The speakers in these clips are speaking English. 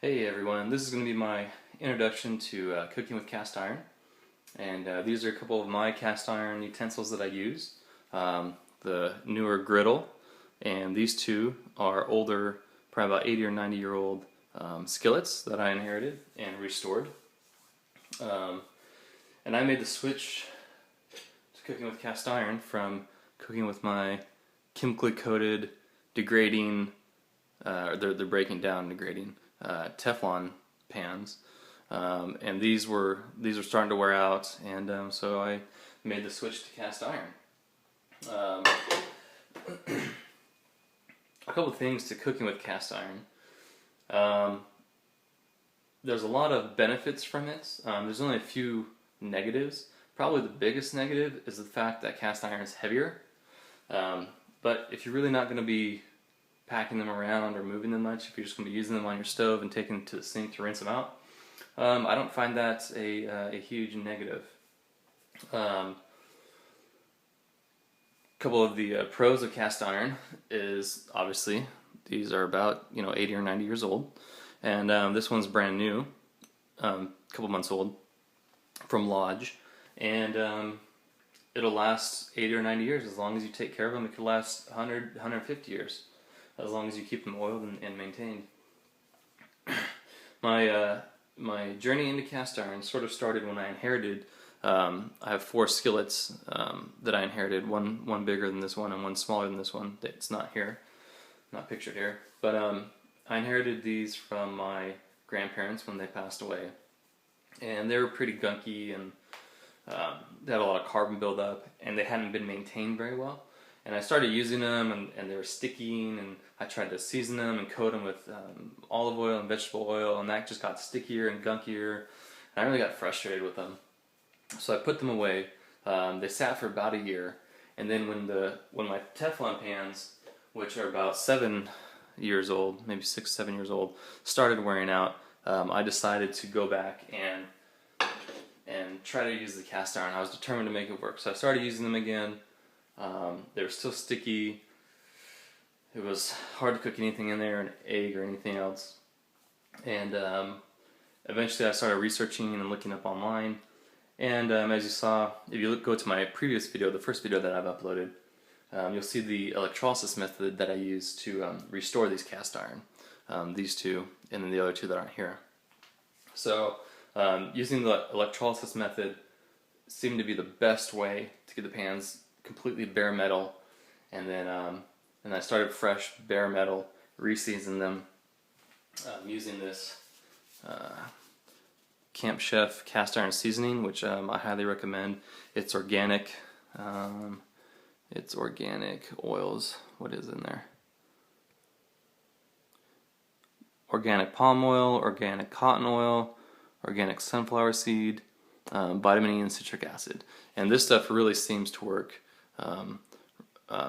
Hey everyone, this is going to be my introduction to cooking with cast iron, and these are a couple of my cast iron utensils that I use. The newer griddle, and these two are older, probably about 80 or 90-year-old skillets that I inherited and restored. Um, and I made the switch to cooking with cast iron from cooking with my chemically coated, degrading, they're breaking down, degrading Teflon pans, and these were starting to wear out, and so I made the switch to cast iron. Um, a couple of things to cooking with cast iron. There's a lot of benefits from it. There's only a few negatives. Probably the biggest negative is the fact that cast iron is heavier. But if you're really not going to be packing them around or moving them much, if you're just going to be using them on your stove and taking them to the sink to rinse them out, I don't find that a huge negative. Couple of the pros of cast iron is obviously these are about 80 or 90 years old, and this one's brand new, a couple months old, from Lodge, and it'll last 80 or 90 years as long as you take care of them. It could last 100, 150 years as long as you keep them oiled and maintained. My journey into cast iron sort of started when I inherited. I have 4 skillets that I inherited. One bigger than this one and one smaller than this one. It's not here, not pictured here. But I inherited these from my grandparents when they passed away, and they were pretty gunky, and they had a lot of carbon buildup, and they hadn't been maintained very well. And I started using them, and they were sticking, and I tried to season them and coat them with olive oil and vegetable oil, and that just got stickier and gunkier, and I really got frustrated with them. So I put them away. They sat for about a year, and then when my Teflon pans, which are about 7 years old, maybe 6, 7 years old, started wearing out, I decided to go back and try to use the cast iron. I was determined to make it work, so I started using them again. They were still sticky. It was hard to cook anything in there, an egg or anything else. And eventually I started researching and looking up online. And as you saw, if you go to my previous video, the first video that I've uploaded, you'll see the electrolysis method that I use to restore these cast iron. These two, and then the other 2 that aren't here. So using the electrolysis method seemed to be the best way to get the pans completely bare metal, and then I started fresh bare metal, reseasoned them using this Camp Chef cast iron seasoning, which I highly recommend. It's organic. It's organic oils. What is in there? Organic palm oil, organic cotton oil, organic sunflower seed, vitamin E and citric acid. And this stuff really seems to work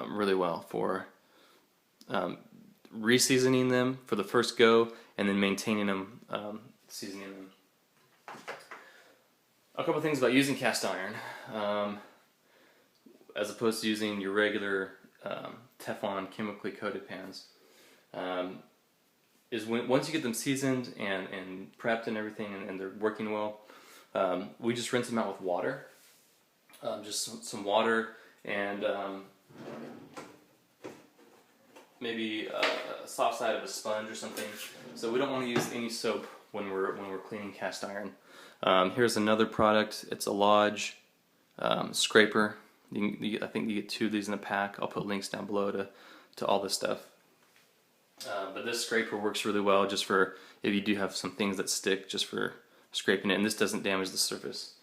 really well for reseasoning them for the first go, and then maintaining them, seasoning them. A couple things about using cast iron, as opposed to using your regular Teflon chemically coated pans, is once you get them seasoned and prepped and everything, and they're working well, we just rinse them out with water, just some water, and maybe a soft side of a sponge or something. So we don't want to use any soap when we're cleaning cast iron. Here's another product. It's a Lodge scraper. I think you get 2 of these in a pack. I'll put links down below to all this stuff. But this scraper works really well just for if you do have some things that stick, just for scraping it, and this doesn't damage the surface.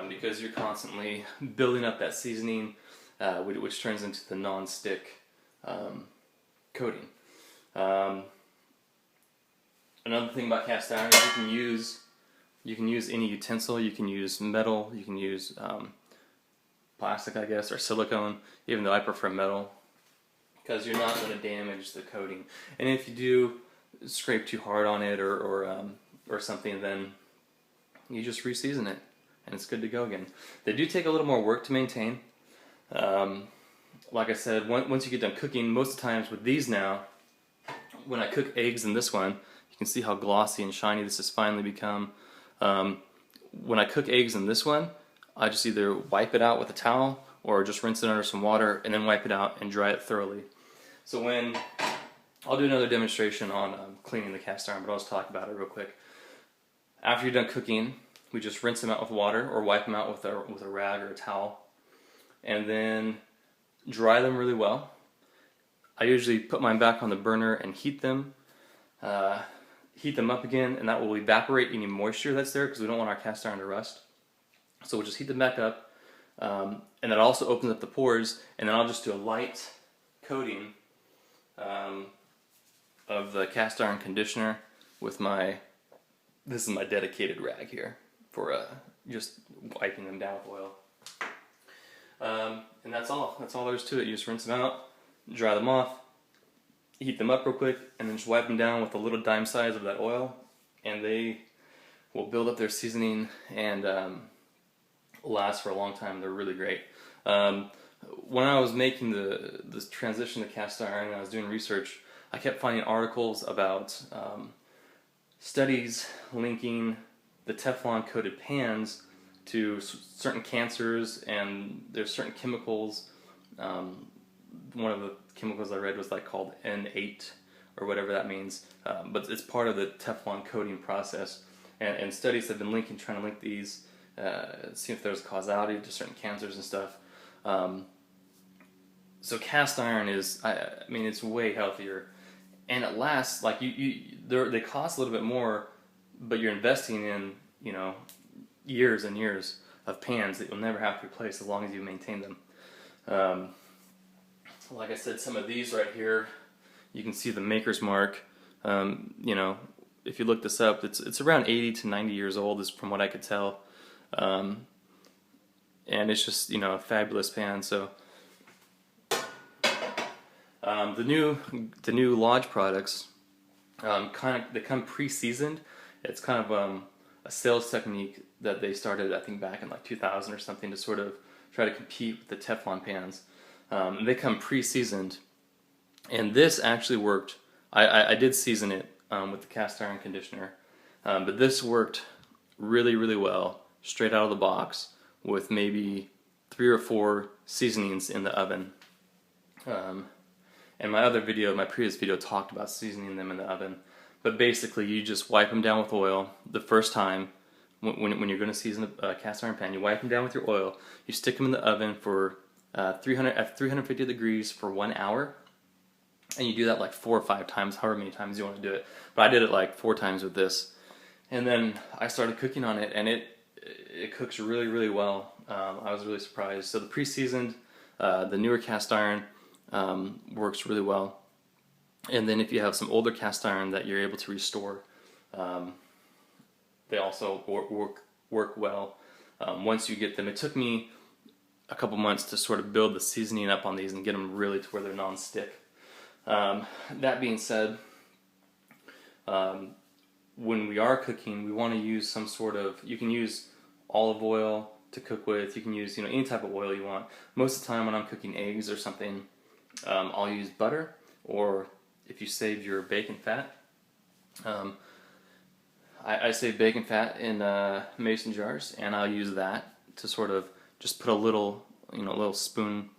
Because you're constantly building up that seasoning, which turns into the non-stick coating. Another thing about cast iron is you can use any utensil. You can use metal, you can use plastic, I guess, or silicone, even though I prefer metal, because you're not going to damage the coating. And if you do scrape too hard on it or something, then you just reseason it, and it's good to go again. They do take a little more work to maintain. Like I said, once you get done cooking, most of the times with these now, when I cook eggs in this one, You can see how glossy and shiny this has finally become. When I cook eggs in this one, I just either wipe it out with a towel or just rinse it under some water and then wipe it out and dry it thoroughly. So when I'll do another demonstration on cleaning the cast iron, but I'll just talk about it real quick. After you're done cooking, we just rinse them out with water or wipe them out with a rag or a towel, and then dry them really well. I usually put mine back on the burner and heat them up again, and that will evaporate any moisture that's there because we don't want our cast iron to rust. So we'll just heat them back up, and that also opens up the pores, and then I'll just do a light coating of the cast iron conditioner with this is my dedicated rag here for just wiping them down with oil. And that's all there is to it. You just rinse them out, dry them off, heat them up real quick, and then just wipe them down with a little dime size of that oil, and they will build up their seasoning and last for a long time. They're really great. When I was making this transition to cast iron and I was doing research, I kept finding articles about studies linking the Teflon coated pans to certain cancers, and there's certain chemicals. One of the chemicals I read was called N8 or whatever that means, but it's part of the Teflon coating process, and studies have been trying to link these, see if there's causality to certain cancers and stuff. So cast iron is, I mean, it's way healthier, and it lasts. They cost a little bit more, but you're investing in, years and years of pans that you'll never have to replace as long as you maintain them. Like I said, some of these right here, you can see the maker's mark. If you look this up, it's around 80 to 90 years old, is from what I could tell. And it's just, a fabulous pan. So the new Lodge products, they come pre-seasoned. It's kind of a sales technique that they started, I think, back in 2000 or something, to sort of try to compete with the Teflon pans. They come pre-seasoned, and this actually worked. I did season it with the cast iron conditioner, but this worked really, really well straight out of the box with maybe 3 or 4 seasonings in the oven. And my previous video talked about seasoning them in the oven. But basically, you just wipe them down with oil the first time. When you're going to season a cast iron pan, you wipe them down with your oil. You stick them in the oven for 350 degrees for 1 hour. And you do that 4 or 5 times, however many times you want to do it. But I did it 4 times with this. And then I started cooking on it, and it cooks really, really well. I was really surprised. So the pre-seasoned, the newer cast iron works really well. And then if you have some older cast iron that you're able to restore, they also work well once you get them. It took me a couple months to sort of build the seasoning up on these and get them really to where they're non-stick. That being said, when we are cooking, we want to use some sort of, you can use olive oil to cook with, you can use any type of oil you want. Most of the time when I'm cooking eggs or something, I'll use butter, or if you save your bacon fat, I save bacon fat in mason jars, and I'll use that to sort of just put a little, little spoon,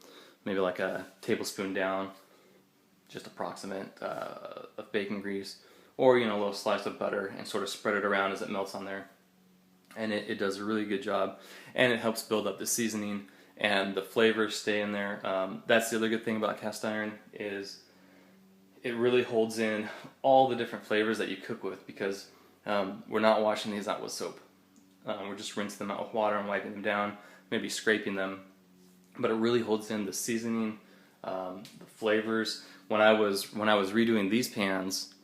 maybe a tablespoon down, just approximate, of bacon grease, or a little slice of butter, and sort of spread it around as it melts on there. And it does a really good job, and it helps build up the seasoning, and the flavors stay in there. That's the other good thing about cast iron, is it really holds in all the different flavors that you cook with, because we're not washing these out with soap. We're just rinsing them out with water and wiping them down, maybe scraping them. But it really holds in the seasoning, the flavors. When I was redoing these pans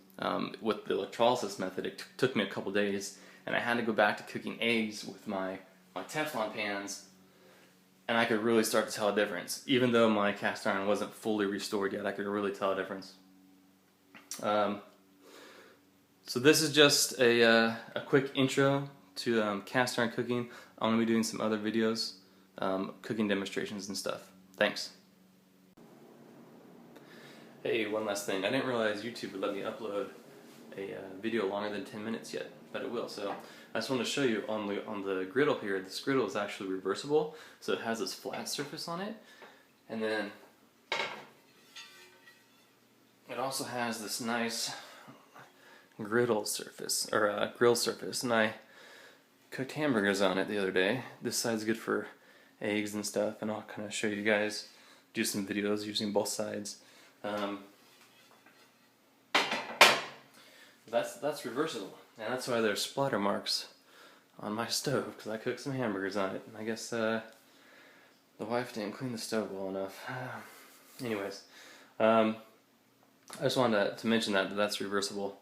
with the electrolysis method, it took me a couple days, and I had to go back to cooking eggs with my Teflon pans, and I could really start to tell a difference. Even though my cast iron wasn't fully restored yet, I could really tell a difference. So this is just a quick intro to cast iron cooking. I'm going to be doing some other videos, cooking demonstrations and stuff. Thanks. Hey, one last thing. I didn't realize YouTube would let me upload a video longer than 10 minutes yet, but it will. So I just want to show you on the griddle here. This griddle is actually reversible, so it has this flat surface on it, and then it also has this nice griddle surface, or grill surface, and I cooked hamburgers on it the other day. This side's good for eggs and stuff, and I'll kind of show you guys, do some videos using both sides. That's reversible, and that's why there's splatter marks on my stove, because I cooked some hamburgers on it, and I guess the wife didn't clean the stove well enough. Anyways, I just wanted to mention that that's reversible.